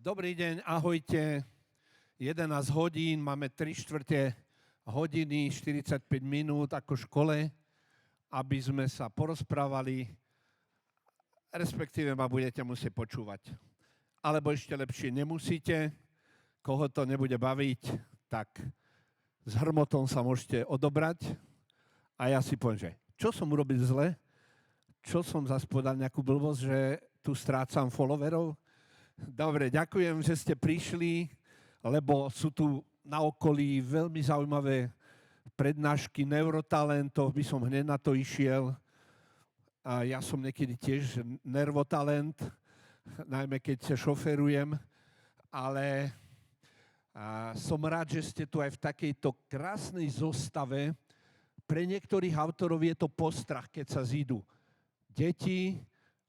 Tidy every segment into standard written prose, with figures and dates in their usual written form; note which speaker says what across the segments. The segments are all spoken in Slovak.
Speaker 1: Dobrý deň, ahojte. 11 hodín, máme 3/4 hodiny, 45 minút ako škole, aby sme sa porozprávali, respektíve ma budete musieť počúvať. Alebo ešte lepšie nemusíte, koho to nebude baviť, tak s hrmotom sa môžete odobrať a ja si poviem, že čo som urobil zle, čo som zase povedal nejakú blbosť, že tu strácam followerov. Dobre, ďakujem, že ste prišli, lebo sú tu na okolí veľmi zaujímavé prednášky neurotalentov, by som hneď na to išiel. A ja som niekedy tiež nervotalent, najmä keď sa šoferujem, ale som rád, že ste tu aj v takejto krásnej zostave. Pre niektorých autorov je to postrach, keď sa zídu deti,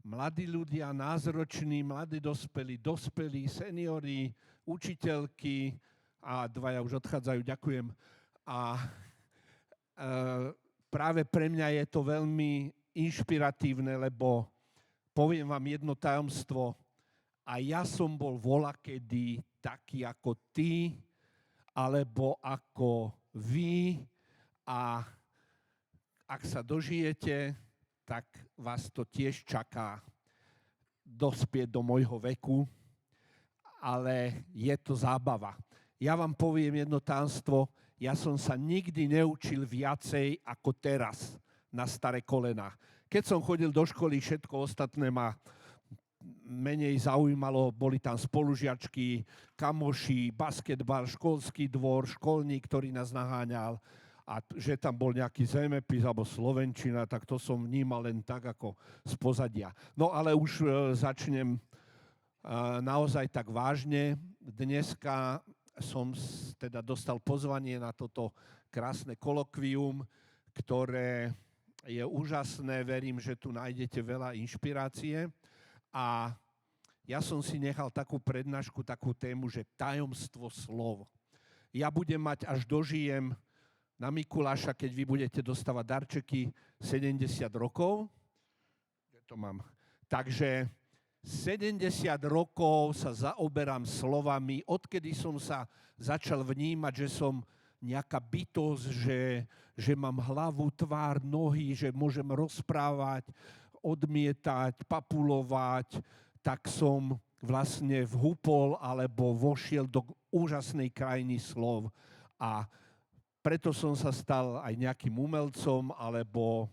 Speaker 1: mladí ľudia, názroční, mladí dospelí, seniori, učiteľky a dvaja už odchádzajú, ďakujem. A práve pre mňa je to veľmi inšpiratívne, lebo poviem vám jedno tajomstvo. A ja som bol volakedy taký ako ty, alebo ako vy. A ak sa dožijete, tak vás to tiež čaká dospieť do môjho veku, ale je to zábava. Ja vám poviem jedno tajomstvo, ja som sa nikdy neučil viacej ako teraz na staré kolená. Keď som chodil do školy, všetko ostatné ma menej zaujímalo, boli tam spolužiačky, kamoši, basketbal, školský dvor, školník, ktorý nás naháňal. A že tam bol nejaký zemepis alebo slovenčina, tak to som vnímal len tak ako z pozadia. No ale už začnem naozaj tak vážne. Dneska som teda dostal pozvanie na toto krásne kolokvium, ktoré je úžasné. Verím, že tu nájdete veľa inšpirácie. A ja som si nechal takú prednášku, takú tému, že tajomstvo slov. Ja budem mať, až dožijem na Mikuláša, keď vy budete dostávať darčeky, 70 rokov. Kde to mám? Takže 70 rokov sa zaoberám slovami, odkedy som sa začal vnímať, že som nejaká bytosť, že mám hlavu, tvár, nohy, že môžem rozprávať, odmietať, papulovať, tak som vlastne vhupol alebo vošiel do úžasnej krajiny slov. A preto som sa stal aj nejakým umelcom alebo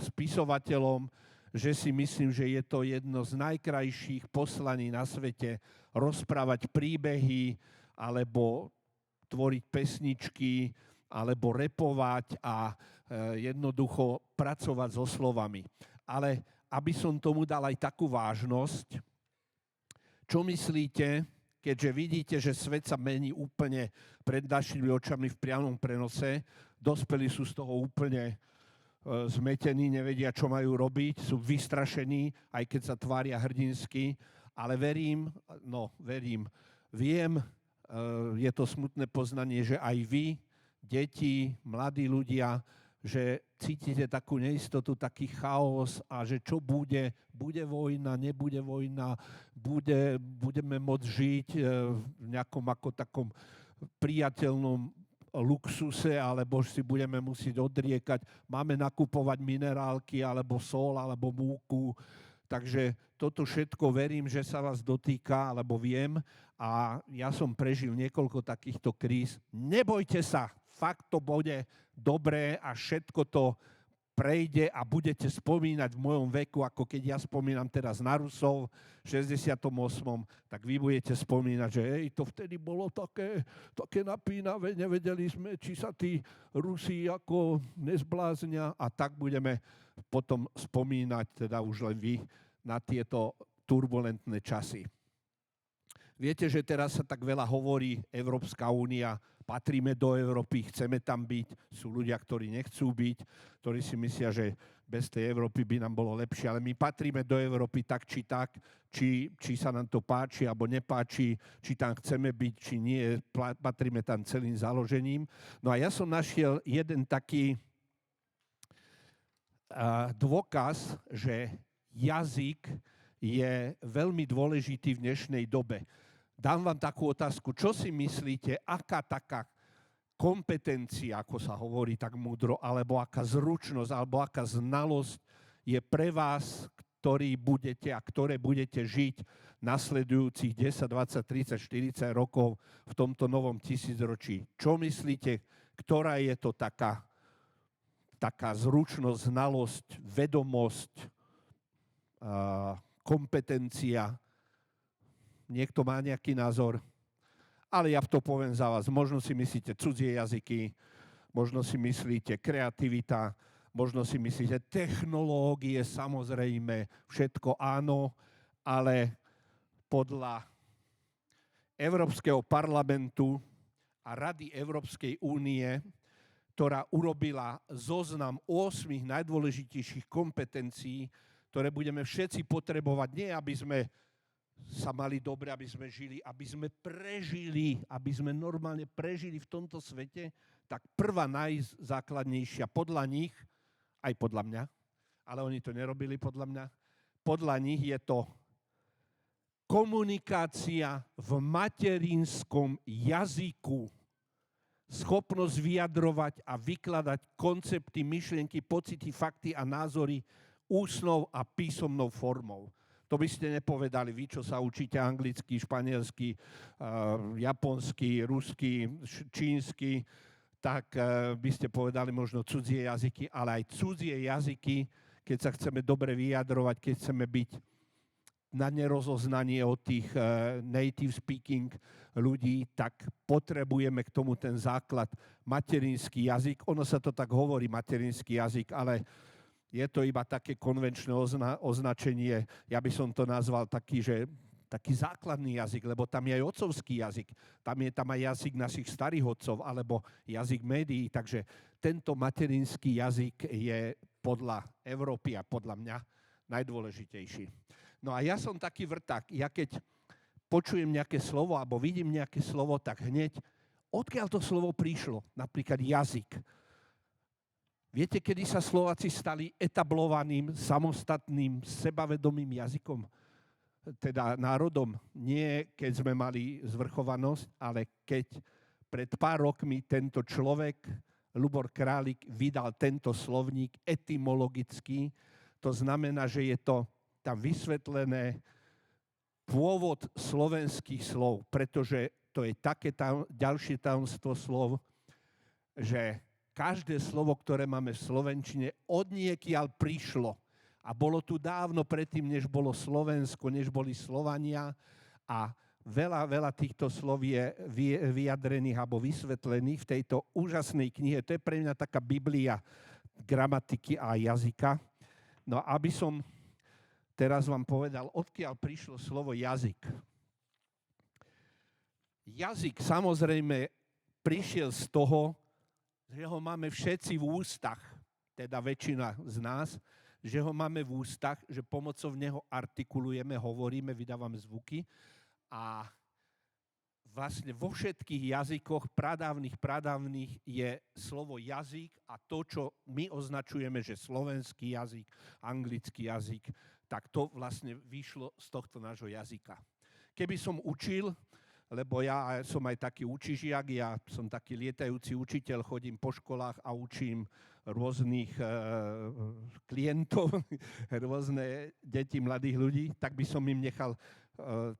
Speaker 1: spisovateľom, že si myslím, že je to jedno z najkrajších poslaní na svete rozprávať príbehy alebo tvoriť pesničky alebo repovať a jednoducho pracovať so slovami. Ale aby som tomu dal aj takú vážnosť, čo myslíte, keďže vidíte, že svet sa mení úplne pred našimi očami v priamom prenose, dospelí sú z toho úplne zmetení, nevedia, čo majú robiť, sú vystrašení, aj keď sa tvária hrdinsky, ale viem, je to smutné poznanie, že aj vy, deti, mladí ľudia, že cítite takú neistotu, taký chaos a že čo bude vojna, nebude vojna, budeme môcť žiť v nejakom ako takom priateľnom luxuse, alebo si budeme musieť odriekať, máme nakupovať minerálky, alebo sol, alebo múku. Takže toto všetko verím, že sa vás dotýka, alebo viem, a ja som prežil niekoľko takýchto kríz. Nebojte sa, fakt to bude dobré a všetko to prejde a budete spomínať v mojom veku, ako keď ja spomínam teraz na Rusov v 68., tak vy budete spomínať, že to vtedy bolo také napínavé, nevedeli sme, či sa tí Rusi ako nezbláznia, a tak budeme potom spomínať, teda už len vy, na tieto turbulentné časy. Viete, že teraz sa tak veľa hovorí, Európska únia, patríme do Európy, chceme tam byť, sú ľudia, ktorí nechcú byť, ktorí si myslia, že bez tej Európy by nám bolo lepšie, ale my patríme do Európy tak, či sa nám to páči alebo nepáči, či tam chceme byť, či nie, patríme tam celým založením. No a ja som našiel jeden taký dôkaz, že jazyk je veľmi dôležitý v dnešnej dobe. Dám vám takú otázku, čo si myslíte, aká taká kompetencia, ako sa hovorí tak múdro, alebo aká zručnosť, alebo aká znalosť je pre vás, ktorí budete a ktoré budete žiť nasledujúcich 10, 20, 30, 40 rokov v tomto novom tisícročí. Čo myslíte, ktorá je to taká zručnosť, znalosť, vedomosť, kompetencia? Niekto má nejaký názor? Ale ja to poviem za vás. Možno si myslíte cudzie jazyky, možno si myslíte kreativita, možno si myslíte technológie, samozrejme, všetko áno, ale podľa Európskeho parlamentu a Rady Európskej únie, ktorá urobila zoznam 8 najdôležitejších kompetencií, ktoré budeme všetci potrebovať, nie aby sme sa mali dobre, aby sme žili, aby sme prežili, aby sme normálne prežili v tomto svete, tak prvá najzákladnejšia podľa nich, aj podľa mňa, ale oni to nerobili podľa mňa, podľa nich je to komunikácia v materinskom jazyku, schopnosť vyjadrovať a vykladať koncepty, myšlienky, pocity, fakty a názory ústnou a písomnou formou. To by ste nepovedali vy, čo sa učíte anglicky, španielsky, japonsky, rusky, čínsky, tak by ste povedali možno cudzie jazyky, ale aj cudzie jazyky, keď sa chceme dobre vyjadrovať, keď chceme byť na nerozoznanie od tých native speaking ľudí, tak potrebujeme k tomu ten základ materinský jazyk. Ono sa to tak hovorí, materinský jazyk, ale je to iba také konvenčné označenie, ja by som to nazval taký základný jazyk, lebo tam je aj otcovský jazyk, tam aj jazyk našich starých otcov, alebo jazyk médií, takže tento materinský jazyk je podľa Európy a podľa mňa najdôležitejší. No a ja som taký vrták, ja keď počujem nejaké slovo, alebo vidím nejaké slovo, tak hneď, odkiaľ to slovo prišlo, napríklad jazyk. Viete, kedy sa Slováci stali etablovaným, samostatným, sebavedomým jazykom? Teda národom. Nie keď sme mali zvrchovanosť, ale keď pred pár rokmi tento človek, Ľubor Králik, vydal tento slovník etymologický. To znamená, že je to tam vysvetlené pôvod slovenských slov, pretože to je také ďalšie tajomstvo slov, že každé slovo, ktoré máme v slovenčine, odniekiaľ prišlo. A bolo tu dávno predtým, než bolo Slovensko, než boli Slovania. A veľa týchto slov je vyjadrených alebo vysvetlených v tejto úžasnej knihe. To je pre mňa taká Biblia gramatiky a jazyka. No aby som teraz vám povedal, odkiaľ prišlo slovo jazyk. Jazyk samozrejme prišiel z toho, že ho máme všetci v ústach, teda väčšina z nás, že ho máme v ústach, že pomocou neho artikulujeme, hovoríme, vydávame zvuky a vlastne vo všetkých jazykoch pradávnych je slovo jazyk a to, čo my označujeme, že slovenský jazyk, anglický jazyk, tak to vlastne vyšlo z tohto nášho jazyka. Keby som učil, lebo ja som aj taký učižiak, ja som taký lietajúci učiteľ, chodím po školách a učím rôznych klientov, rôzne deti, mladých ľudí, tak by som im nechal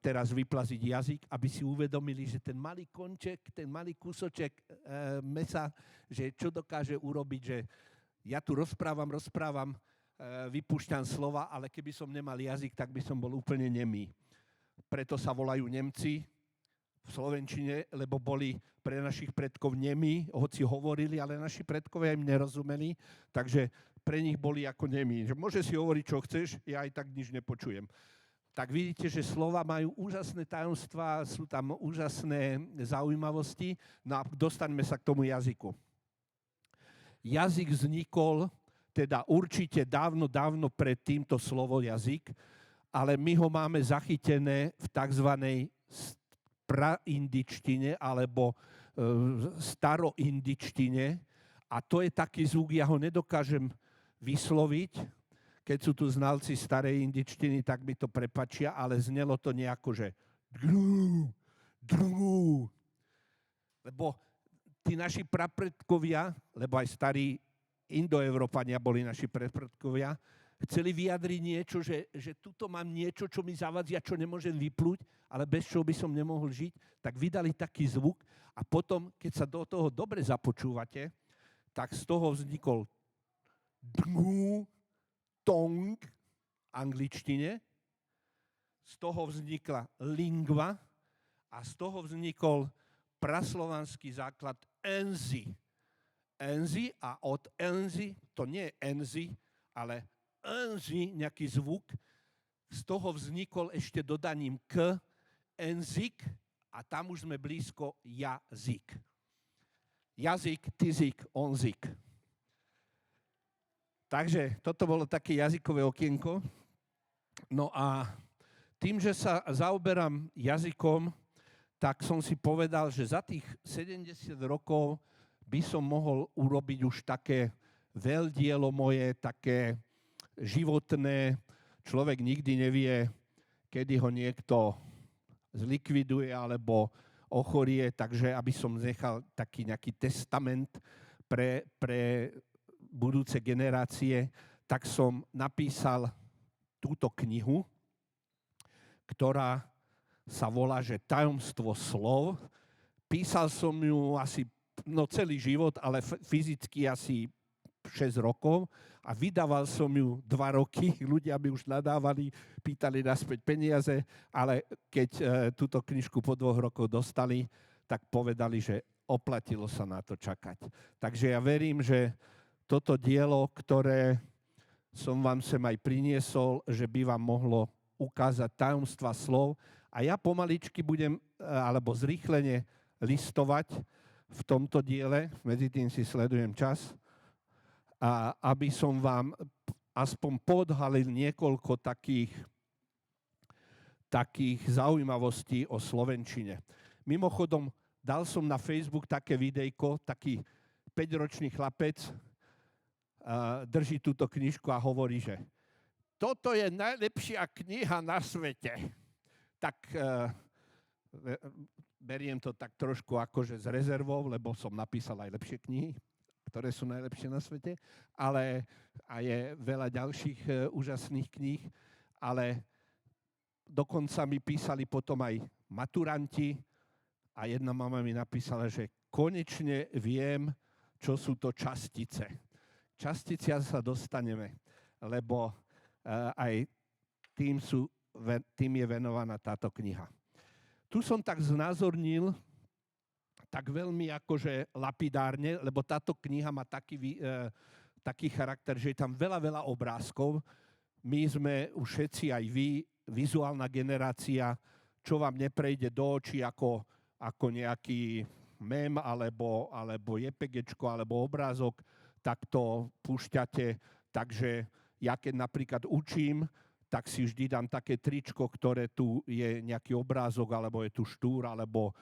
Speaker 1: teraz vyplaziť jazyk, aby si uvedomili, že ten malý konček, ten malý kúsoček mesa, že čo dokáže urobiť, že ja tu rozprávam, vypúšťam slova, ale keby som nemal jazyk, tak by som bol úplne nemý. Preto sa volajú Nemci v slovenčine, lebo boli pre našich predkov nemí, hoci hovorili, ale naši predkovia im nerozumeli, takže pre nich boli ako nemí. Že môže si hovoriť, čo chceš, ja aj tak nič nepočujem. Tak vidíte, že slova majú úžasné tajomstvá, sú tam úžasné zaujímavosti, no a dostaňme sa k tomu jazyku. Jazyk vznikol, teda určite dávno pred týmto slovo jazyk, ale my ho máme zachytené v takzvanej praindičtine alebo staroindičtine a to je taký zvuk, ja ho nedokážem vysloviť. keď sú tu znalci starej indičtiny, tak mi to prepačia, ale znelo to nejako, že drú. Lebo tí naši prapredkovia, lebo aj starí Indoevropania boli naši prapredkovia, chceli vyjadriť niečo, že tuto mám niečo, čo mi zavadzia, čo nemôžem vyplúť, ale bez čoho by som nemohol žiť, tak vydali taký zvuk a potom, keď sa do toho dobre započúvate, tak z toho vznikol dnú, tong, angličtine, z toho vznikla lingva a z toho vznikol praslovanský základ enzy. Enzy a od enzy, to nie je enzy, ale enzy, nejaký zvuk, z toho vznikol ešte dodaním k, enzyk, a tam už sme blízko jazyk. Jazyk, tyzyk, onzyk. Takže toto bolo také jazykové okienko. No a tým, že sa zaoberám jazykom, tak som si povedal, že za tých 70 rokov by som mohol urobiť už také veľdielo moje, také životné. Človek nikdy nevie, kedy ho niekto zlikviduje alebo ochorie, takže aby som nechal taký nejaký testament pre budúce generácie, tak som napísal túto knihu, ktorá sa volá, že Tajomstvo slov. Písal som ju asi celý život, ale fyzicky asi 6 rokov a vydával som ju 2 roky. Ľudia mi už nadávali, pýtali naspäť peniaze, ale keď túto knižku po 2 rokoch dostali, tak povedali, že oplatilo sa na to čakať. Takže ja verím, že toto dielo, ktoré som vám sem aj priniesol, že by vám mohlo ukázať tajomstva slov. A ja pomaličky budem, alebo zrýchlene listovať v tomto diele, medzi tým si sledujem čas, a aby som vám aspoň podhalil niekoľko takých zaujímavostí o slovenčine. Mimochodom, dal som na Facebook také videjko, taký 5-ročný chlapec drží túto knižku a hovorí, že toto je najlepšia kniha na svete. Tak beriem to tak trošku akože s rezervou, lebo som napísal aj lepšie knihy, ktoré sú najlepšie na svete, ale a je veľa ďalších úžasných kníh, ale dokonca mi písali potom aj maturanti a jedna mama mi napísala, že konečne viem, čo sú to častice. Časticia sa dostaneme, lebo aj tým je venovaná táto kniha. Tu som tak znázornil, tak veľmi akože lapidárne, lebo táto kniha má taký charakter, že je tam veľa obrázkov. My sme už všetci, aj vy, vizuálna generácia, čo vám neprejde do očí ako nejaký mem, alebo JPGčko, alebo obrázok, tak to púšťate. Takže ja keď napríklad učím, tak si vždy dám také tričko, ktoré tu je nejaký obrázok, alebo je tu štúr, alebo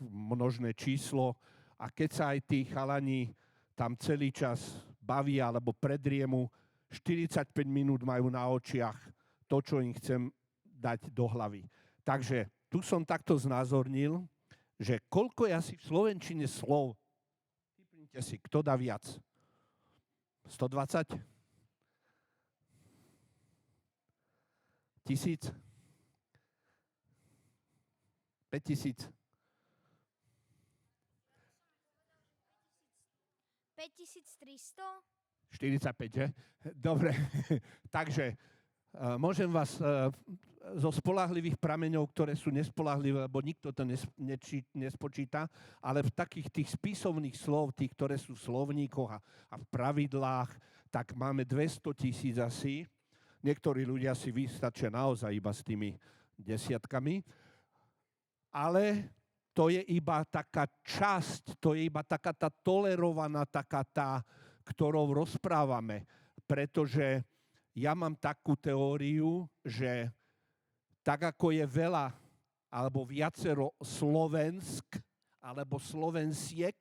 Speaker 1: množné číslo. A keď sa aj tí chalani tam celý čas bavia, alebo predriemu, 45 minút majú na očiach to, čo im chcem dať do hlavy. Takže tu som takto znázornil, že koľko je asi v slovenčine slov. Typnite si, kto dá viac? 120? 1000? 5000?
Speaker 2: 5300?
Speaker 1: 45, že? Dobre, takže môžem vás zo spoľahlivých prameňov, ktoré sú nespoľahlivé, lebo nikto to nespočíta, ale v takých tých spisovných slov, tých, ktoré sú v slovníkoch a v pravidlách, tak máme 200 000 asi. Niektorí ľudia si vystačia naozaj iba s tými desiatkami, ale to je iba taká časť, to je iba taká tá tolerovaná, taká tá, ktorou rozprávame. Pretože ja mám takú teóriu, že tak ako je veľa alebo viacero Slovensk alebo Slovensiek,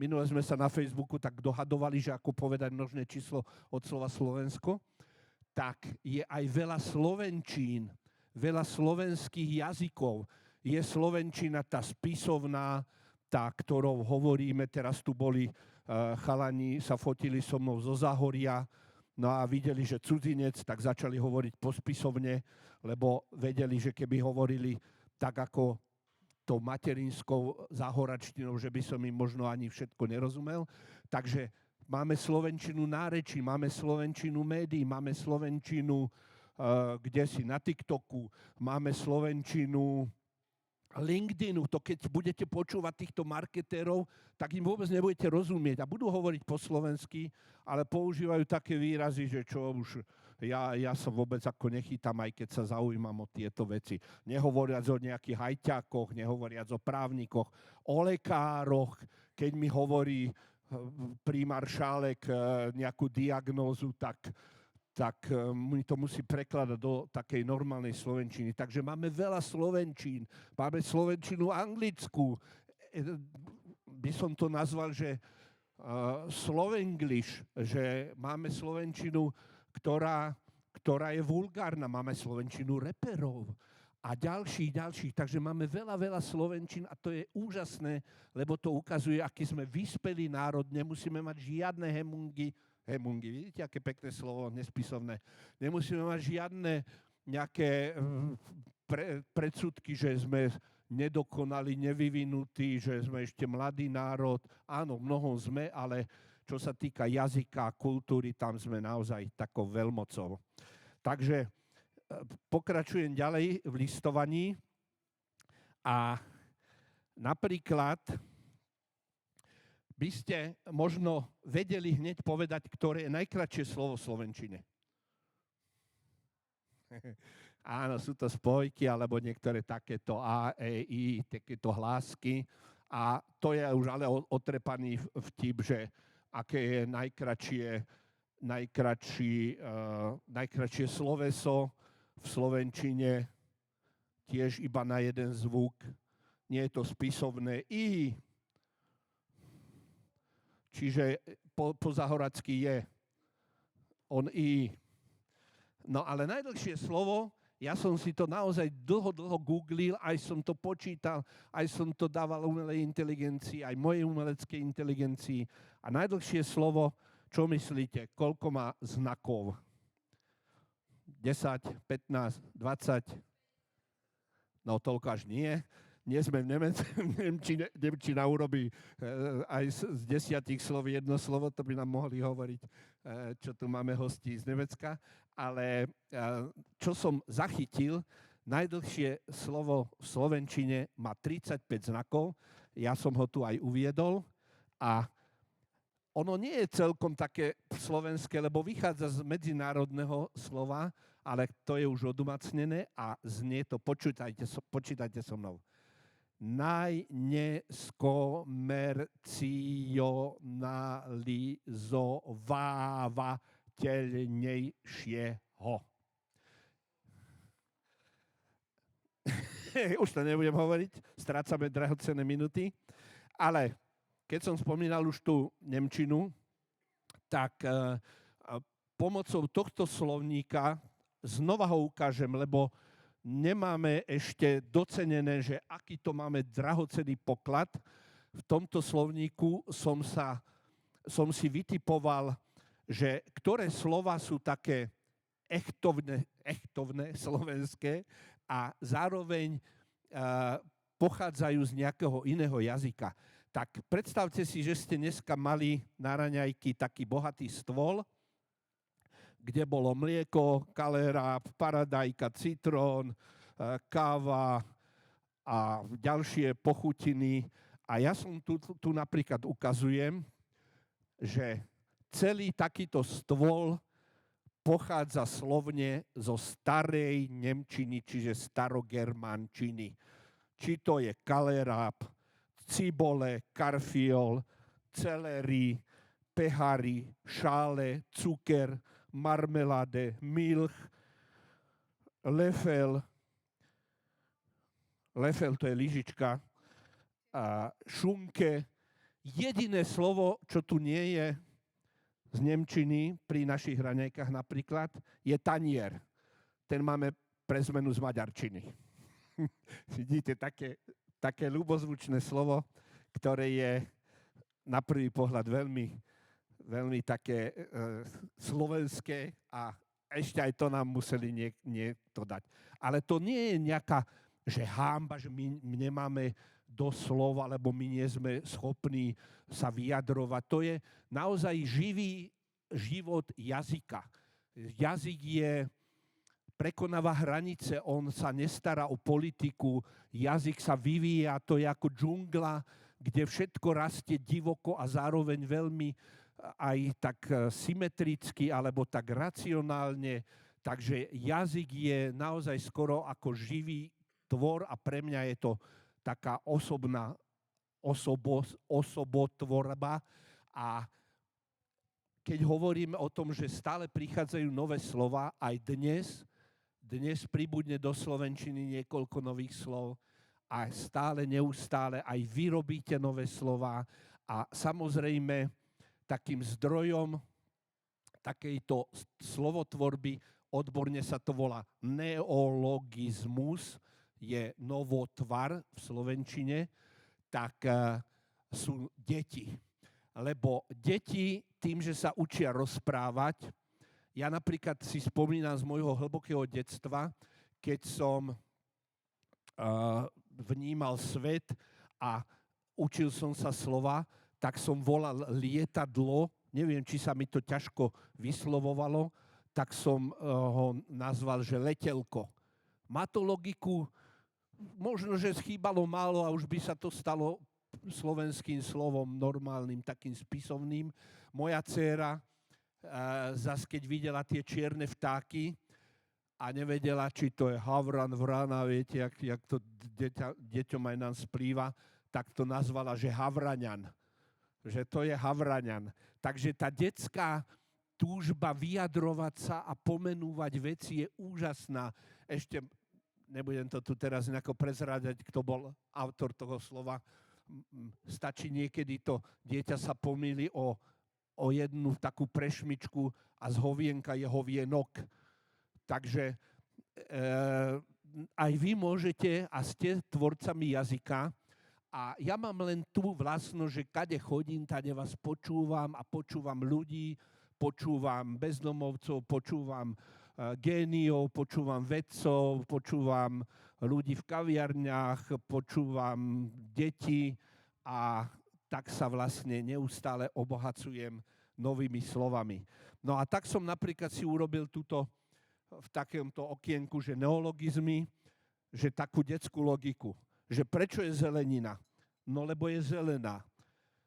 Speaker 1: minule sme sa na Facebooku tak dohadovali, že ako povedať množné číslo od slova Slovensko, tak je aj veľa slovenčín, veľa slovenských jazykov. Je slovenčina tá spisovná, tá, ktorou hovoríme, teraz tu boli chalani, sa fotili so mnou zo Záhoria, no a videli, že cudzinec, tak začali hovoriť pospisovne, lebo vedeli, že keby hovorili tak ako tou materinskou záhoračtinou, že by som im možno ani všetko nerozumel. Takže máme slovenčinu nárečí, máme slovenčinu médií, máme slovenčinu kdesi na TikToku, máme slovenčinu LinkedInu. To keď budete počúvať týchto marketérov, tak im vôbec nebudete rozumieť a budú hovoriť po slovensky, ale používajú také výrazy, že čo už ja sa vôbec ako nechytám, aj keď sa zaujímam o tieto veci. Nehovoriac o nejakých hajťákoch, nehovoriac o právnikoch, o lekároch, keď mi hovorí primár Šálek nejakú diagnózu, tak mi to musí prekladať do takej normálnej slovenčiny. Takže máme veľa slovenčín. Máme slovenčinu anglickú. By som to nazval, že slovenglish, že máme slovenčinu, ktorá je vulgárna. Máme slovenčinu reperov a ďalších. Takže máme veľa slovenčín a to je úžasné, lebo to ukazuje, aký sme vyspelý národ. Nemusíme mať žiadne hemungy, vidíte, aké pekné slovo, nespisovné. Nemusíme mať žiadne nejaké predsudky, že sme nedokonali, nevyvinutí, že sme ešte mladý národ. Áno, mnohom sme, ale čo sa týka jazyka a kultúry, tam sme naozaj takou veľmocou. Takže pokračujem ďalej v listovaní a napríklad by ste možno vedeli hneď povedať, ktoré je najkratšie slovo v slovenčine. Áno, sú to spojky, alebo niektoré takéto A, E, I, takéto hlásky. A to je už ale otrepaný vtip, že aké je najkratšie sloveso v slovenčine, tiež iba na jeden zvuk. Nie je to spisovné I, čiže po zahoracky je. On I. No ale najdlhšie slovo, ja som si to naozaj dlho googlil, aj som to počítal, aj som to dával umelej inteligencii, aj mojej umeleckej inteligencii. A najdlhšie slovo, čo myslíte, koľko má znakov? 10, 15, 20? No toľko až nie. Nie sme v Nemčina urobí aj z 10 slov jedno slovo, to by nám mohli hovoriť, čo tu máme hostí z Nemecka. Ale čo som zachytil, najdlhšie slovo v slovenčine má 35 znakov. Ja som ho tu aj uviedol a ono nie je celkom také slovenské, lebo vychádza z medzinárodného slova, ale to je už odomacnené a znie to, počítajte so mnou. Najneskomercializovateľnejšieho. Už to nebudem hovoriť, strácame drahocenné minuty, ale keď som spomínal už tú nemčinu, tak pomocou tohto slovníka znova ho ukážem, lebo nemáme ešte docenené, že aký to máme drahocenný poklad. V tomto slovníku som si vytipoval, že ktoré slova sú také echtovné slovenské a zároveň pochádzajú z nejakého iného jazyka. Tak predstavte si, že ste dneska mali na raňajky taký bohatý stôl, kde bolo mlieko, kaléra, paradajka, citrón, káva a ďalšie pochutiny. A ja som tu napríklad ukazujem, že celý takýto stôl pochádza slovne zo starej nemčiny, čiže starogermančiny. Či to je kaleráp, cibole, karfiol, celery, pehary, šále, cuker, marmeláde, milch, lefel to je lyžička, a šunke, Jediné slovo, čo tu nie je z nemčiny, pri našich raňajkách napríklad, je tanier. Ten máme pre zmenu z maďarčiny. Vidíte, také ľubozvučné slovo, ktoré je na prvý pohľad veľmi také slovenské a ešte aj to nám museli niekto dať. Ale to nie je nejaká, že hanba, že my nemáme doslov, alebo my nie sme schopní sa vyjadrovať. To je naozaj živý život jazyka. Jazyk prekonáva hranice, on sa nestará o politiku, jazyk sa vyvíja, to je ako džungla, kde všetko rastie divoko a zároveň veľmi aj tak symetricky alebo tak racionálne. Takže jazyk je naozaj skoro ako živý tvor a pre mňa je to taká osobotvorba. A keď hovoríme o tom, že stále prichádzajú nové slova, aj dnes pribudne do slovenčiny niekoľko nových slov a stále, neustále aj vy robíte nové slova a samozrejme takým zdrojom takejto slovotvorby, odborne sa to volá neologizmus, je novotvar v slovenčine, tak sú deti. Lebo deti tým, že sa učia rozprávať, ja napríklad si spomínam z môjho hlbokého detstva, keď som vnímal svet a učil som sa slova, tak som volal lietadlo, neviem, či sa mi to ťažko vyslovovalo, tak som ho nazval, že letelko. Má to logiku, možno, že schýbalo málo a už by sa to stalo slovenským slovom normálnym, takým spisovným. Moja dcéra zas keď videla tie čierne vtáky a nevedela, či to je havran, vrana, viete, jak to deťom aj nám splýva, tak to nazvala, že havraňan. Že to je havraňan. Takže tá detská túžba vyjadrovať sa a pomenúvať veci je úžasná. Ešte nebudem to tu teraz nejako prezrádzať, kto bol autor toho slova. Stačí niekedy to dieťa sa pomýli o jednu takú prešmičku a z hovienka je hovienok. Takže aj vy môžete a ste tvorcami jazyka a ja mám len tú vlastnosť, že kade chodím, tade vás počúvam a počúvam ľudí, počúvam bezdomovcov, počúvam géniov, počúvam vedcov, počúvam ľudí v kaviarniach, počúvam deti a tak sa vlastne neustále obohacujem novými slovami. No a tak som napríklad si urobil túto v takémto okienku, že neologizmy, že takú detskú logiku, že prečo je zelenina? No lebo je zelená.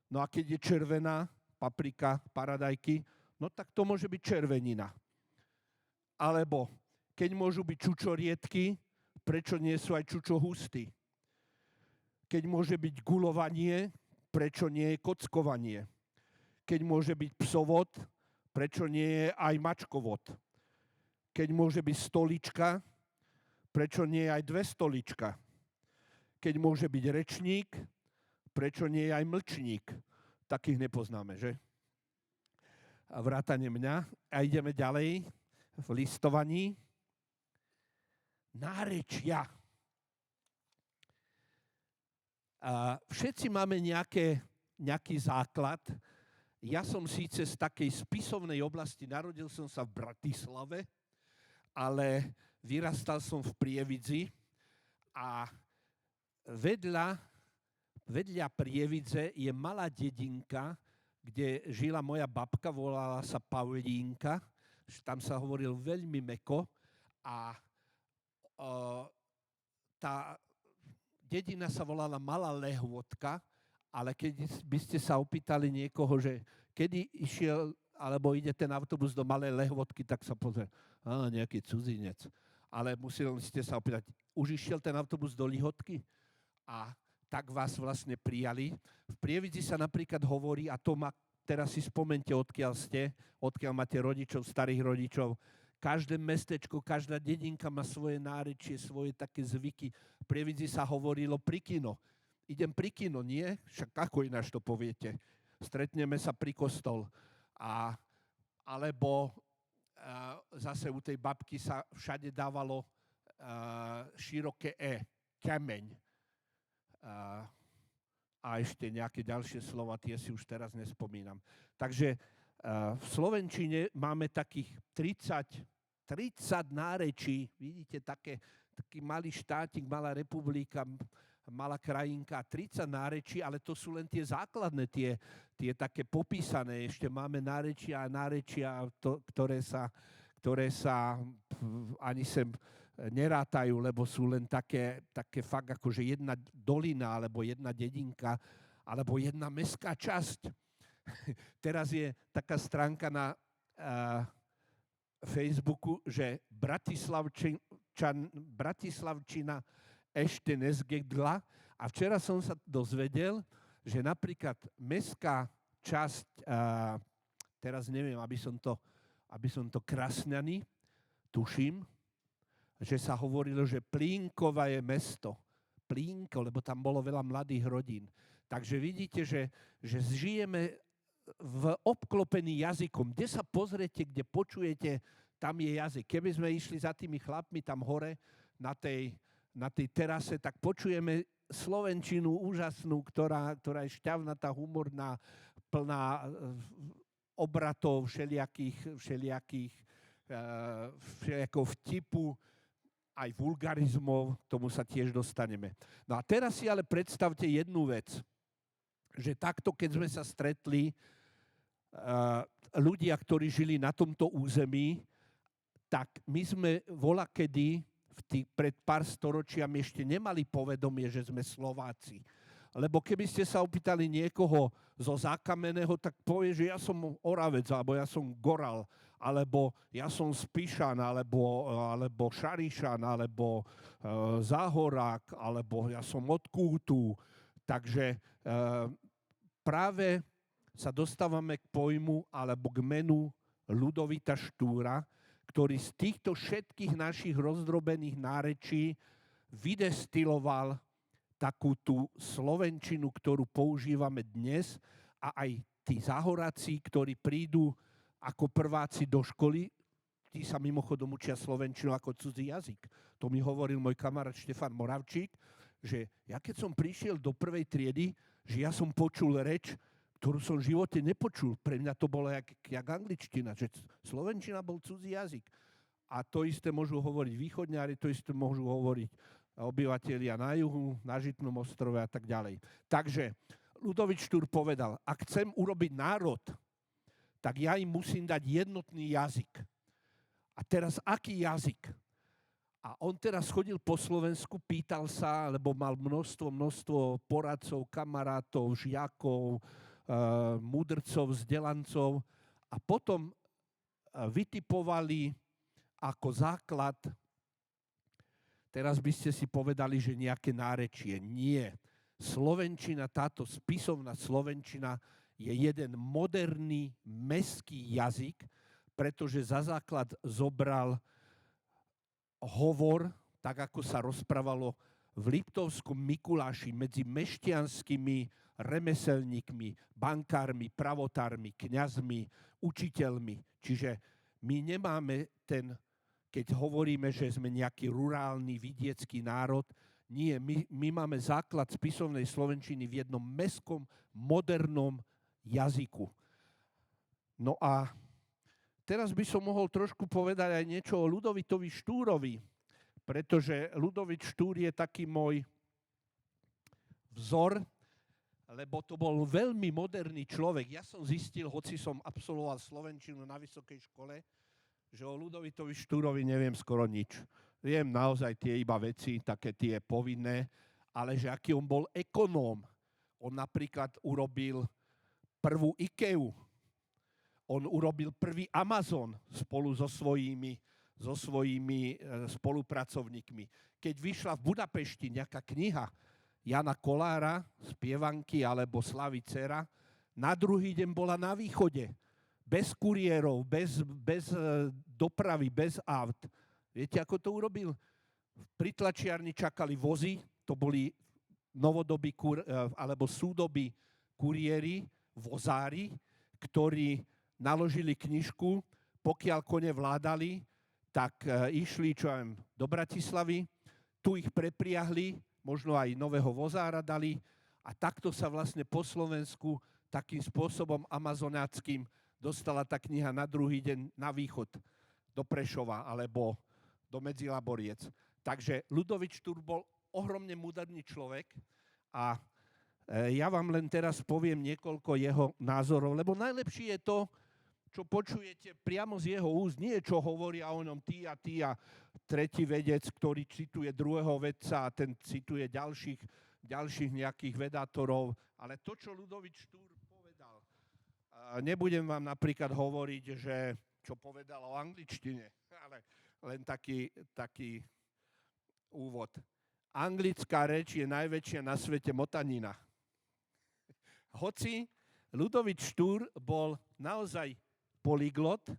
Speaker 1: No a keď je červená, paprika, paradajky, no tak to môže byť červenina. Alebo keď môžu byť čučoriedky, prečo nie sú aj čučohusty? Keď môže byť guľovanie, prečo nie je kockovanie? Keď môže byť psovod, prečo nie je aj mačkovod? Keď môže byť stolička, prečo nie je aj dve stolička? Keď môže byť rečník, prečo nie je aj mlčník? Takých nepoznáme, že? A vrátane mňa. A ideme ďalej v listovaní. Nárečia. A všetci máme nejaký základ. Ja som síce z takej spisovnej oblasti, narodil som sa v Bratislave, ale vyrastal som v Prievidzi a vedľa Prievidze je malá dedinka, kde žila moja babka, volala sa Paulínka, tam sa hovoril veľmi mäkko a tá dedina sa volala Malá Lehôtka, ale keď by ste sa opýtali niekoho, že kedy išiel alebo ide ten autobus do Malej Lehôtky, tak sa pozrie, nejaký cudzinec. Ale museli ste sa opýtať, už išiel ten autobus do Lihotky? A tak vás vlastne prijali. V Prievidzi sa napríklad hovorí, a to ma teraz si spomente, odkiaľ ste, odkiaľ máte rodičov, starých rodičov, každé mestečko, každá dedinka má svoje nárečie, svoje také zvyky. V Prievidzi sa hovorilo prikino. idem pri kino, nie? Však ako ináč to poviete? Stretneme sa pri kostol. Alebo zase u tej babky sa všade dávalo široké E, kameň. A ešte nejaké ďalšie slova, tie si už teraz nespomínam. Takže v slovenčine máme takých 30 nárečí. Vidíte, taký malý štátik, malá republika, malá krajinka, 30 nárečí, ale to sú len tie základné, tie také popísané. Ešte máme nárečia, ktoré sa ani sem nerátajú, lebo sú len také fakt akože jedna dolina, alebo jedna dedinka, alebo jedna mestská časť. Teraz je taká stránka na Facebooku, že Bratislavčina ešte nezgedla. A včera som sa dozvedel, že napríklad mestská časť, teraz neviem, aby som to Krasňany, tuším, že sa hovorilo, že Plínkova je mesto. Plínko, lebo tam bolo veľa mladých rodín. Takže vidíte, že žijeme v obklopení jazykom. Kde sa pozriete, kde počujete, tam je jazyk. Keby sme išli za tými chlapmi tam hore na tej terase, tak počujeme slovenčinu úžasnú, ktorá je šťavnatá, humorná, plná obratov všelijakého vtipu, aj vulgarizmov, k tomu sa tiež dostaneme. No a teraz si ale predstavte jednu vec, že takto, keď sme sa stretli, ľudia, ktorí žili na tomto území, tak my sme volakedy pred pár storočiami ešte nemali povedomie, že sme Slováci. Lebo keby ste sa opýtali niekoho zo Zákamenného, tak povie, že ja som Oravec, alebo ja som Goral, alebo ja som Spišan, alebo Šarišan, alebo Záhorák, alebo ja som od Kútu. Takže práve sa dostávame k pojmu alebo k menu Ľudovita Štúra, ktorý z týchto všetkých našich rozdrobených nárečí vydestiloval takú tú slovenčinu, ktorú používame dnes, a aj tí Záhoráci, ktorí prídu ako prváci do školy, tí sa mimochodom učia slovenčinu ako cudzí jazyk. To mi hovoril môj kamarát Štefan Moravčík, že ja keď som prišiel do prvej triedy, že ja som počul reč, ktorú som v živote nepočul. Pre mňa to bolo jak angličtina, že slovenčina bol cudzí jazyk. A to isté môžu hovoriť východňári, to isté môžu hovoriť obyvatelia na juhu, na Žitnom ostrove a tak ďalej. Takže Ľudovít Štúr povedal, ak chcem urobiť národ, tak ja im musím dať jednotný jazyk. A teraz aký jazyk? A on teraz chodil po Slovensku, pýtal sa, lebo mal množstvo poradcov, kamarátov, žiakov, múdrcov, vzdelancov, a potom vytipovali ako základ, teraz by ste si povedali, že nejaké nárečie. Nie. Slovenčina, táto spisovná slovenčina je jeden moderný mestský jazyk, pretože za základ zobral hovor, tak ako sa rozprávalo v Liptovskom Mikuláši medzi mešťanskými remeselníkmi, bankármi, pravotármi, kňazmi, učiteľmi. Čiže my nemáme keď hovoríme, že sme nejaký rurálny, vidiecký národ, nie, my máme základ spisovnej slovenčiny v jednom mestskom, modernom jazyku. No a teraz by som mohol trošku povedať aj niečo o Ľudovitovi Štúrovi, pretože Ľudovít Štúr je taký môj vzor, lebo to bol veľmi moderný človek. Ja som zistil, hoci som absolvoval slovenčinu na vysokej škole, že o Ľudovitovi Štúrovi neviem skoro nič. Viem naozaj tie iba veci, také tie povinné, ale že aký on bol ekonóm. On napríklad urobil prvú IKEA. On urobil prvý Amazon spolu so svojimi spolupracovníkmi. Keď vyšla v Budapešti nejaká kniha Jana Kolára, Spievanky alebo Slavy dcera, na druhý deň bola na východe. Bez kuriérov, bez dopravy, bez aut. Viete, ako to urobil? Pri tlačiarni čakali vozy, to boli novodobí alebo súdobí kuriéri, vozári, ktorí naložili knižku, pokiaľ kone vládali, tak išli, čo ja viem, do Bratislavy, tu ich prepriahli, možno aj nového vozára dali a takto sa vlastne po Slovensku takým spôsobom amazonáckým dostala tá kniha na druhý deň na východ, do Prešova alebo do Medzilaboriec. Takže Ľudovít Štúr bol ohromne múdrny človek a ja vám len teraz poviem niekoľko jeho názorov, lebo najlepšie je to, čo počujete priamo z jeho úst, nie čo hovoria o ňom ty a tretí vedec, ktorý cituje druhého vedca a ten cituje ďalších nejakých vedátorov, ale to, čo Ľudovít Štúr povedal. Nebudem vám napríklad hovoriť, že čo povedal o angličtine, ale len taký úvod. Anglická reč je najväčšia na svete motanina. Hoci Ľudovít Štúr bol naozaj polyglot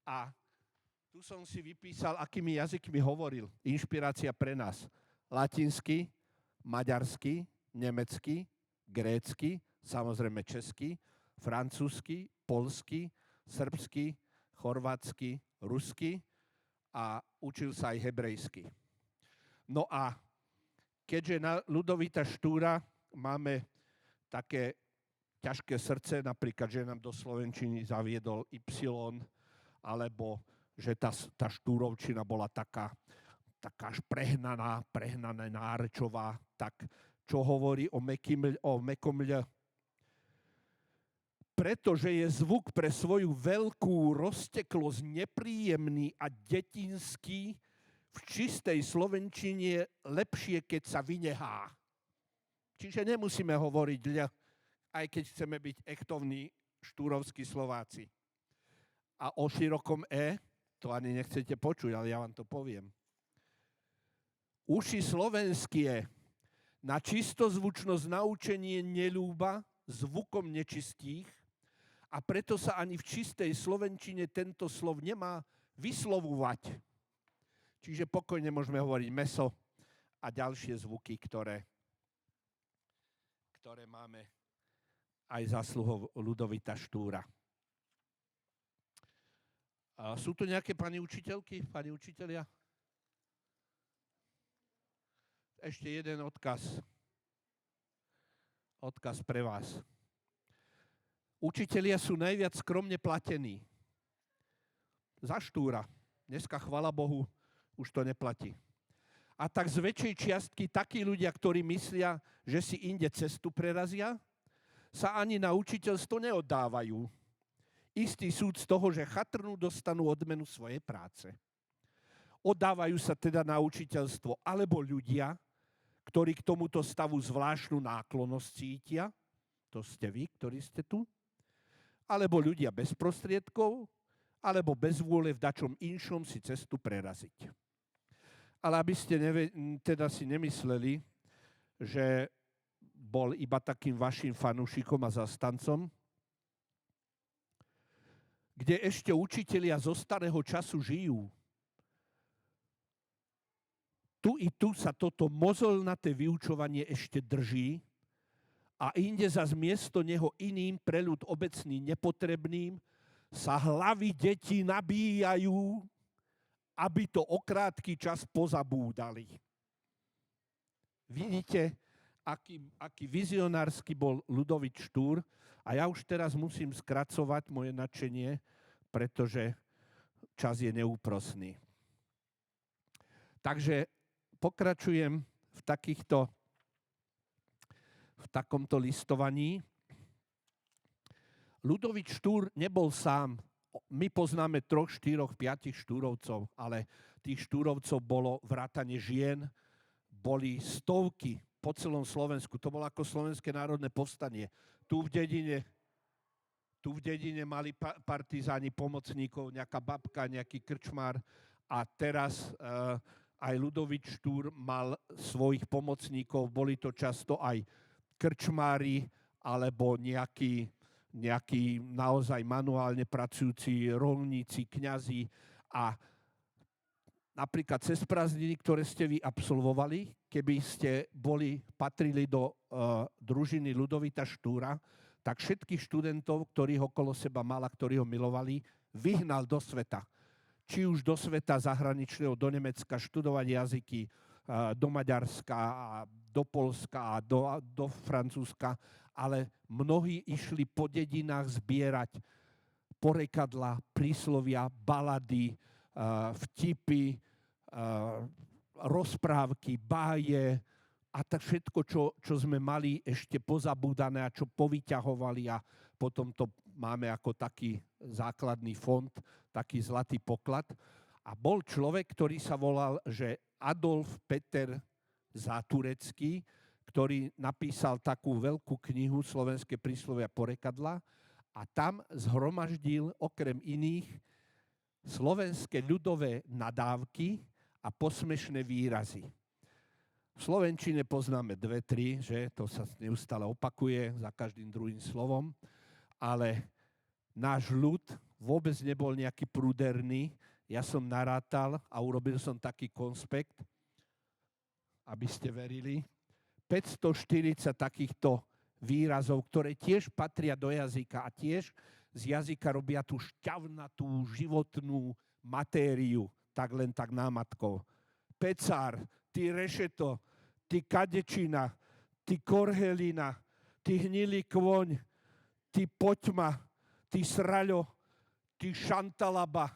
Speaker 1: a tu som si vypísal, akými jazykmi hovoril. Inšpirácia pre nás. Latinsky, maďarsky, nemecky, grécky, samozrejme česky, francúzsky, poľsky, srbsky, chorvátsky, rusky a učil sa aj hebrejsky. No a keďže na Ľudovíta Štúra máme také ťažké srdce, napríklad, že nám do slovenčiny zaviedol Y, alebo že tá štúrovčina bola taká až prehnaná nárečová, tak čo hovorí o mäkkom L. Pretože je zvuk pre svoju veľkú rozteklosť nepríjemný a detinský, v čistej slovenčine je lepšie, keď sa vynehá. Čiže nemusíme hovoriť L, aj keď chceme byť echtovní štúrovskí Slováci. A o širokom E, to ani nechcete počuť, ale ja vám to poviem. Uši slovenskie na čistozvučnosť naučenie neľúba zvukom nečistých a preto sa ani v čistej slovenčine tento slov nemá vyslovovať. Čiže pokojne môžeme hovoriť mäso a ďalšie zvuky, ktoré máme aj zásluhou Ľudovíta Štúra. A sú tu nejaké pani učiteľky, pani učitelia? Ešte jeden odkaz. Odkaz pre vás. Učitelia sú najviac skromne platení. Za Štúra. Dneska, chvala Bohu, už to neplatí. A tak z väčšej čiastky takí ľudia, ktorí myslia, že si inde cestu prerazia, sa ani na učiteľstvo neoddávajú. Istý súd z toho, že chatrnú, dostanú odmenu svojej práce. Oddávajú sa teda na učiteľstvo alebo ľudia, ktorí k tomuto stavu zvláštnu náklonnosť cítia, to ste vy, ktorí ste tu, alebo ľudia bez prostriedkov, alebo bez vôle v dačom inšom si cestu preraziť. Ale aby ste teda si nemysleli, že bol iba takým vašim fanúšikom a zastancom, kde ešte učitelia zo starého času žijú. Tu i tu sa toto mozolnaté vyučovanie ešte drží a inde zas miesto neho iným pre ľud obecný nepotrebným sa hlavy detí nabíjajú, aby to o krátky čas pozabúdali. Vidíte, aký vizionársky bol Ľudovít Štúr a ja už teraz musím skracovať moje nadšenie, pretože čas je neúprosný. Takže pokračujem v takomto listovaní. Ľudovít Štúr nebol sám. My poznáme 3, 4, 5 štúrovcov, ale tých štúrovcov bolo vrátane žien, boli stovky po celom Slovensku. To bolo ako Slovenské národné povstanie. Tu v dedine mali partizáni pomocníkov, nejaká babka, nejaký krčmár a teraz aj Ľudovít Štúr mal svojich pomocníkov. Boli to často aj krčmári alebo nejakí naozaj manuálne pracujúci rolníci, kňazi a napríklad cez prázdniny, ktoré ste vy absolvovali, keby ste patrili do družiny Ľudovita Štúra, tak všetkých študentov, ktorých okolo seba mala, ktorí ho milovali, vyhnal do sveta. Či už do sveta zahraničného, do Nemecka, študovať jazyky, do Maďarska, do Poľska, do Francúzska, ale mnohí išli po dedinách zbierať porekadla, príslovia, balady, vtipy, rozprávky, báje a tak všetko, čo sme mali ešte pozabúdané a čo povyťahovali a potom to máme ako taký základný fond, taký zlatý poklad. A bol človek, ktorý sa volal, že Adolf Peter Záturecký, ktorý napísal takú veľkú knihu Slovenské príslovia porekadla a tam zhromaždil okrem iných slovenské ľudové nadávky a posmešné výrazy. V slovenčine poznáme 2-3, že to sa neustále opakuje za každým druhým slovom, ale náš ľud vôbec nebol nejaký prúderný. Ja som narátal a urobil som taký konspekt, aby ste verili. 540 takýchto výrazov, ktoré tiež patria do jazyka a tiež z jazyka robia tú šťavnatú životnú matériu, tak len tak námatkou. Pecár, ty rešeto, ty kadečina, ty korhelina, ty hnilý kvoň, ty poťma, ty sraľo, ty šantalaba,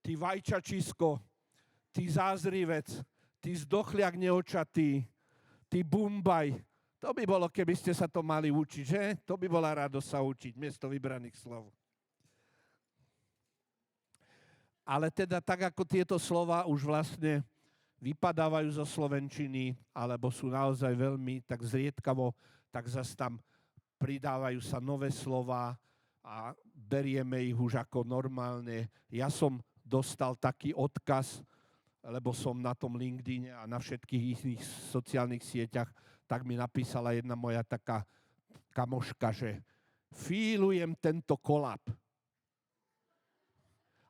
Speaker 1: ty vajčačisko, ty zázrivec, ty zdochliak neočatý, ty bumbaj. To by bolo, keby ste sa to mali učiť, že? To by bola radosť sa učiť, miesto vybraných slov. Ale teda tak, ako tieto slova už vlastne vypadávajú zo slovenčiny, alebo sú naozaj veľmi tak zriedkavo, tak zase tam pridávajú sa nové slova a berieme ich už ako normálne. Ja som dostal taký odkaz, lebo som na tom LinkedIne a na všetkých iných sociálnych sieťach, tak mi napísala jedna moja taká kamoška, že fílujem tento kolab.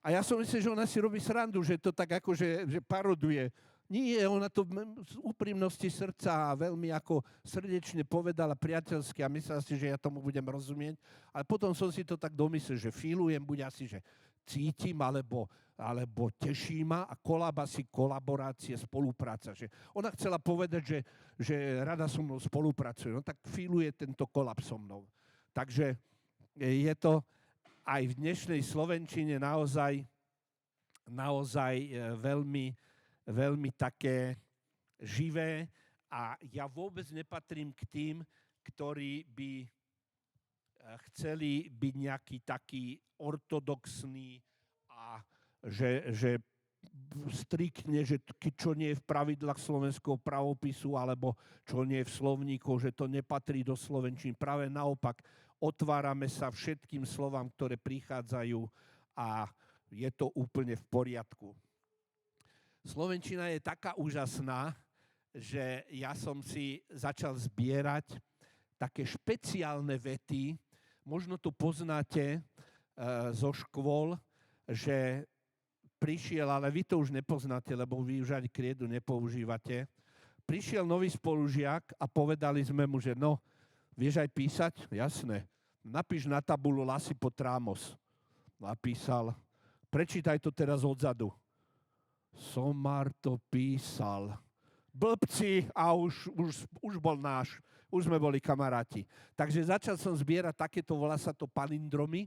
Speaker 1: A ja som myslel, že ona si robí srandu, že to tak ako, že paroduje. Nie, ona to z úprimnosti srdca veľmi ako srdečne povedala priateľsky a myslela si, že ja tomu budem rozumieť. Ale potom som si to tak domyslel, že fílujem, buď asi, že cítim, alebo teší ma a kolab asi kolaborácie, spolupráca. Že ona chcela povedať, že rada so mnou spolupracuje. No tak fíluje tento kolab so mnou. Takže je to aj v dnešnej slovenčine naozaj veľmi, veľmi také živé a ja vôbec nepatrím k tým, ktorí by chceli byť nejaký taký ortodoxný a že striktne, že čo nie je v pravidlách slovenského pravopisu alebo čo nie je v slovníkoch, že to nepatrí do slovenčiny. Práve naopak, otvárame sa všetkým slovám, ktoré prichádzajú a je to úplne v poriadku. Slovenčina je taká úžasná, že ja som si začal zbierať také špeciálne vety. Možno to poznáte zo škôl, že prišiel, ale vy to už nepoznáte, lebo vy už ani kriedu nepoužívate. Prišiel nový spolužiak a povedali sme mu, že no, vieš aj písať? Jasné. Napíš na tabulu Lasy Potrámos. Napísal. Prečítaj to teraz odzadu. Somar to písal. Blbci a už bol náš. Už sme boli kamaráti. Takže začal som zbierať takéto, volá sa to palindromy,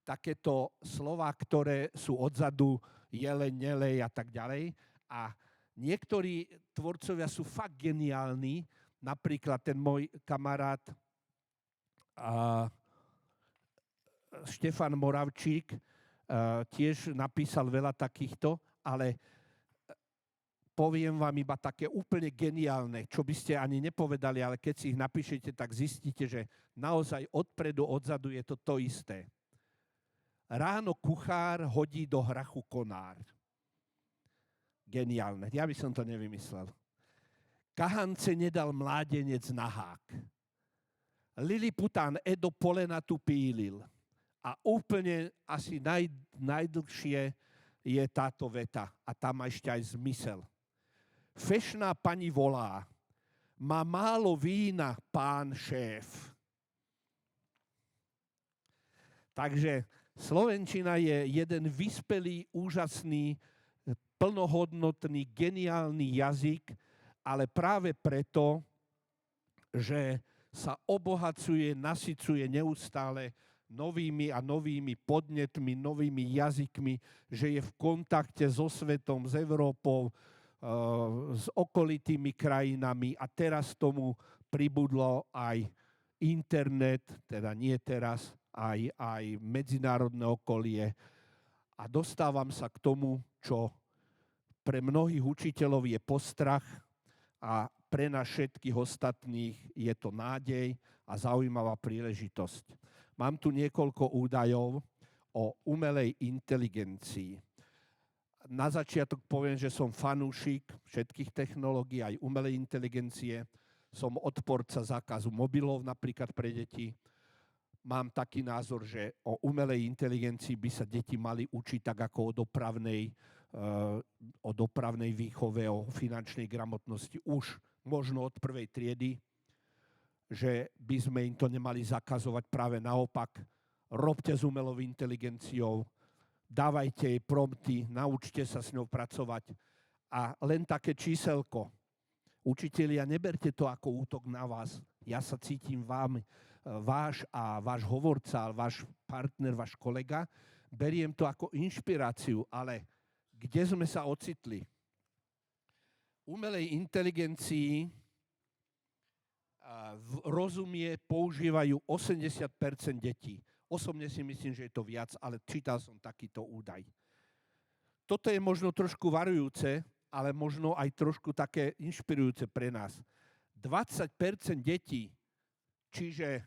Speaker 1: takéto slova, ktoré sú odzadu jeleň, nelej a tak ďalej. A niektorí tvorcovia sú fakt geniálni. Napríklad ten môj kamarát Štefan Moravčík tiež napísal veľa takýchto, ale poviem vám iba také úplne geniálne, čo by ste ani nepovedali, ale keď si ich napíšete, tak zistíte, že naozaj odpredu, odzadu je to isté. Ráno kuchár hodí do hrachu konár. Geniálne. Ja by som to nevymyslel. Kahance nedal mládenec na hák. Lilipután Edo polena tu pílil. A úplne asi najdlhšie je táto veta a tá má ešte aj zmysel. Fešná pani volá, má málo vína pán šéf. Takže slovenčina je jeden vyspelý, úžasný, plnohodnotný, geniálny jazyk, ale práve preto, že sa obohacuje, nasycuje neustále novými a novými podnetmi, novými jazykmi, že je v kontakte so svetom, s Európou, s okolitými krajinami a teraz tomu pribudlo aj internet, teda nie teraz, aj medzinárodné okolie. A dostávam sa k tomu, čo pre mnohých učiteľov je postrach a pre nás všetkých ostatných je to nádej a zaujímavá príležitosť. Mám tu niekoľko údajov o umelej inteligencii. Na začiatok poviem, že som fanúšik všetkých technológií, aj umelej inteligencie. Som odporca zákazu mobilov napríklad pre deti. Mám taký názor, že o umelej inteligencii by sa deti mali učiť tak ako o dopravnej výchove, o finančnej gramotnosti už možno od prvej triedy, že by sme im to nemali zakazovať, práve naopak. Robte s umelou inteligenciou, dávajte jej prompty, naučte sa s ňou pracovať. A len také číselko. Učitelia, neberte to ako útok na vás. Ja sa cítim váš hovorca, váš partner, váš kolega. Beriem to ako inšpiráciu, ale kde sme sa ocitli? Umelej inteligencii rozumie, používajú 80% detí. Osobne si myslím, že je to viac, ale čítal som takýto údaj. Toto je možno trošku varujúce, ale možno aj trošku také inšpirujúce pre nás. 20% detí, čiže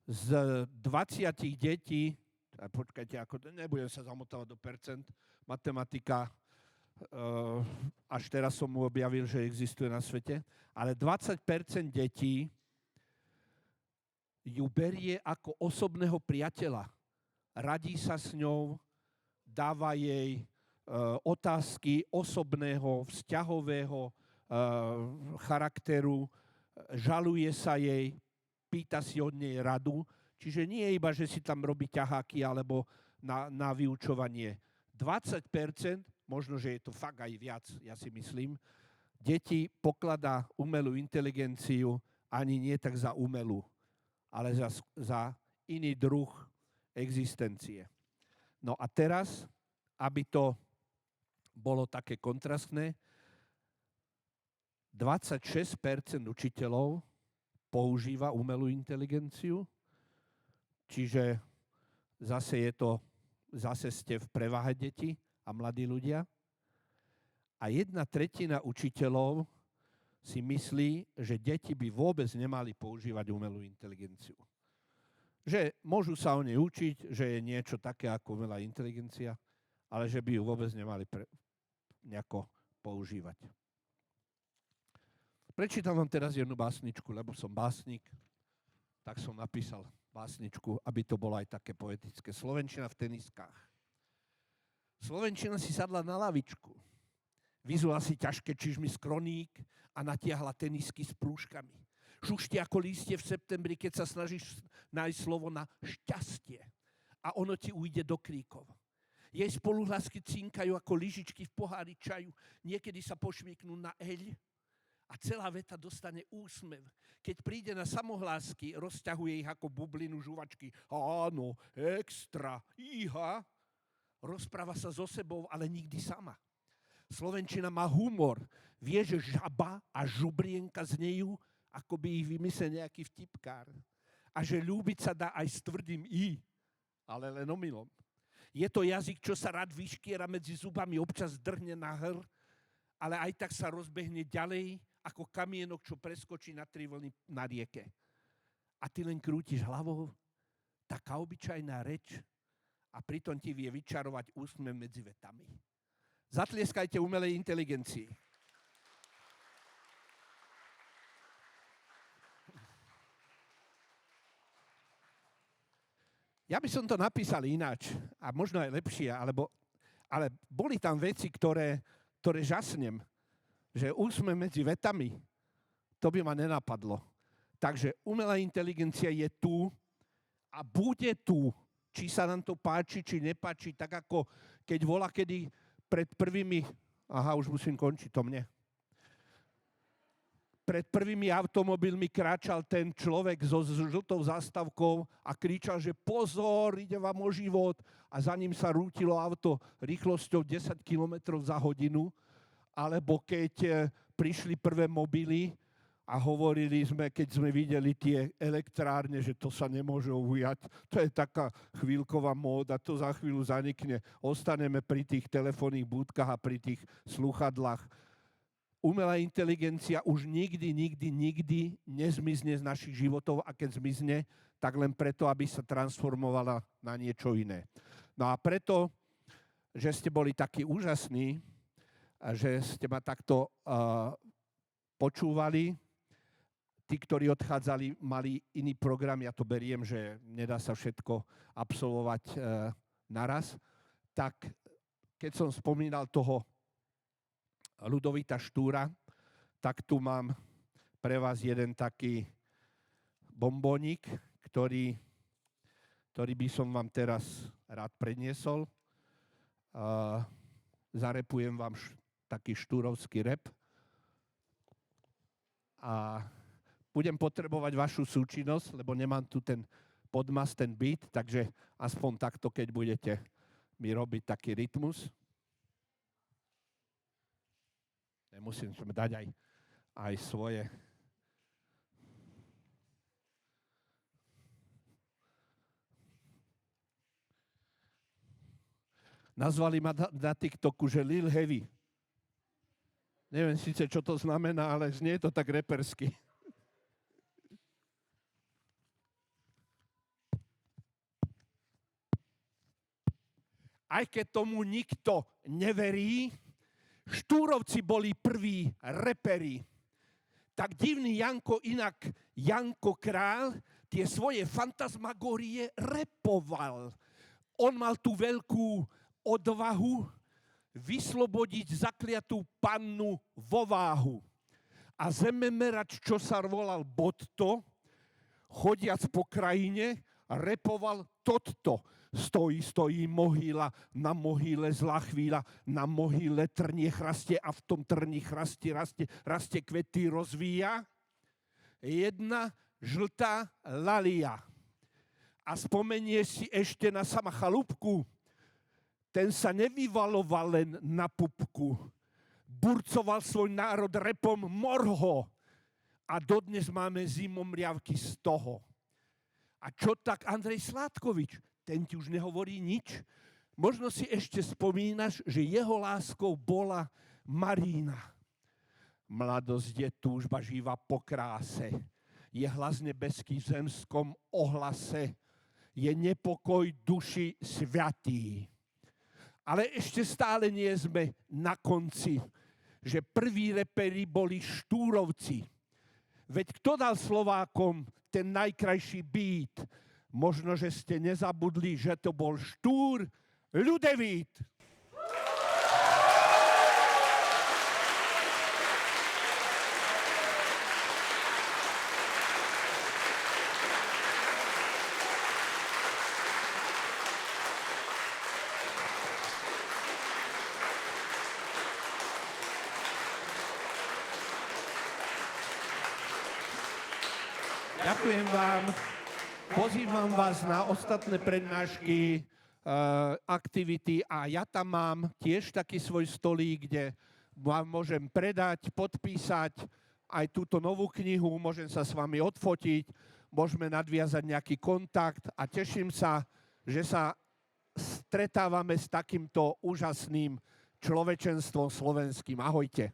Speaker 1: z 20 detí, počkajte, nebudem sa zamotávať do percent, matematika, až teraz som mu objavil, že existuje na svete, ale 20% detí ju berie ako osobného priateľa. Radí sa s ňou, dáva jej otázky osobného, vzťahového charakteru, žaluje sa jej, pýta si od nej radu, čiže nie iba, že si tam robí ťaháky alebo na vyučovanie. 20%, možno, že je to fakt aj viac, ja si myslím, deti pokladá umelú inteligenciu ani nie tak za umelú, ale za iný druh existencie. No a teraz, aby to bolo také kontrastné, 26% učiteľov používa umelú inteligenciu, čiže zase ste v prevahe deti a mladí ľudia. A 1/3 učiteľov si myslí, že deti by vôbec nemali používať umelú inteligenciu. Že môžu sa o nej učiť, že je niečo také ako umelá inteligencia, ale že by ju vôbec nemali nejako používať. Prečítam vám teraz jednu básničku, lebo som básnik, tak som napísal básničku, aby to bolo aj také poetické. Slovenčina v teniskách. Slovenčina si sadla na lavičku, vyzula si ťažké čižmy z kroník a natiahla tenisky s prúžkami. Šušti ako lístie v septembri, keď sa snažíš nájsť slovo na šťastie a ono ti ujde do kríkov. Jej spoluhlasky cinkajú ako lyžičky v pohári čaju, niekedy sa pošmyknú na eľ a celá veta dostane úsmev. Keď príde na samohlásky, rozťahuje ich ako bublinu žuvačky. Áno, extra, íha. Rozpráva sa so sebou, ale nikdy sama. Slovenčina má humor. Vie, že žaba a žubrienka znejú, ako by ich vymyslel nejaký vtipkár. A že ľúbiť sa dá aj s tvrdým i, ale len omylom. Je to jazyk, čo sa rád vyškiera medzi zubami, občas drhne na hr, ale aj tak sa rozbehne ďalej, ako kamienok, čo preskočí na 3 vlny na rieke. A ty len krútiš hlavou, taká obyčajná reč, a pritom ti vie vyčarovať úsmev medzi vetami. Zatlieskajte umelej inteligencii. Ja by som to napísal ináč, a možno aj lepšie, alebo Ale boli tam veci, ktoré žasnem, že už sme medzi vetami. To by ma nenapadlo. Takže umelá inteligencia je tu a bude tu. Či sa nám to páči, či nepáči, tak ako keď volá, kedy pred prvými... Aha, už musím končiť, to mne. Pred prvými automobilmi kráčal ten človek so žltou zástavkou a kričal, že pozor, ide vám o život. A za ním sa rútilo auto rýchlosťou 10 km za hodinu. Alebo keď prišli prvé mobily a hovorili sme, keď sme videli tie elektrárne, že to sa nemôže ujať. To je taká chvíľková móda, to za chvíľu zanikne. Ostaneme pri tých telefónnych budkách a pri tých slúchadlách. Umelá inteligencia už nikdy nezmizne z našich životov a keď zmizne, tak len preto, aby sa transformovala na niečo iné. No a preto, že ste boli takí úžasní, že ste ma takto počúvali, tí, ktorí odchádzali, mali iný program, ja to beriem, že nedá sa všetko absolvovať naraz, tak keď som spomínal toho Ľudovita Štúra, tak tu mám pre vás jeden taký bombónik, ktorý by som vám teraz rád predniesol. Zarepujem vám taký štúrovský rap a budem potrebovať vašu súčinnosť, lebo nemám tu ten podmas, ten beat, takže aspoň takto, keď budete mi robiť taký rytmus. Musím dať aj svoje. Nazvali ma na TikToku, že Lil Heavy. Neviem síce, čo to znamená, ale znie to tak repersky. Aj keď tomu nikto neverí, Štúrovci boli prví reperi. Tak divný Janko, inak Janko Král, tie svoje fantasmagórie repoval. On mal tú veľkú odvahu vyslobodiť zakliatú pannu vo váhu. A zememerač, čo sa volal Bodto, chodiac po krajine, repoval toto. Stojí mohyla, na mohyle zlá chvíľa, na mohyle trnie chrastie a v tom trní chrastie rastie kvety rozvíja. Jedna žltá lalia. A spomenie si ešte na sama chalúbku, ten sa nevyvaloval len na pupku. Burcoval svoj národ repom morho a dodnes máme zimomriavky z toho. A čo tak Andrej Sládkovič? Ten ti už nehovorí nič. Možno si ešte spomínaš, že jeho láskou bola Marína. Mladosť je túžba žíva po kráse. Je hlas nebeský v zemskom ohlase. Je nepokoj duši svätý. Ale ešte stále nie sme na konci, že prví reperi boli Štúrovci. Veď kto dal Slovákom ten najkrajší beat? Možno, že ste nezabudli, že to bol Štúr Ľudevít. Ďakujem vám. Pozývam vás na ostatné prednášky, aktivity a ja tam mám tiež taký svoj stolík, kde vám môžem predať, podpísať aj túto novú knihu, môžem sa s vami odfotiť, môžeme nadviazať nejaký kontakt a teším sa, že sa stretávame s takýmto úžasným človečenstvom slovenským. Ahojte.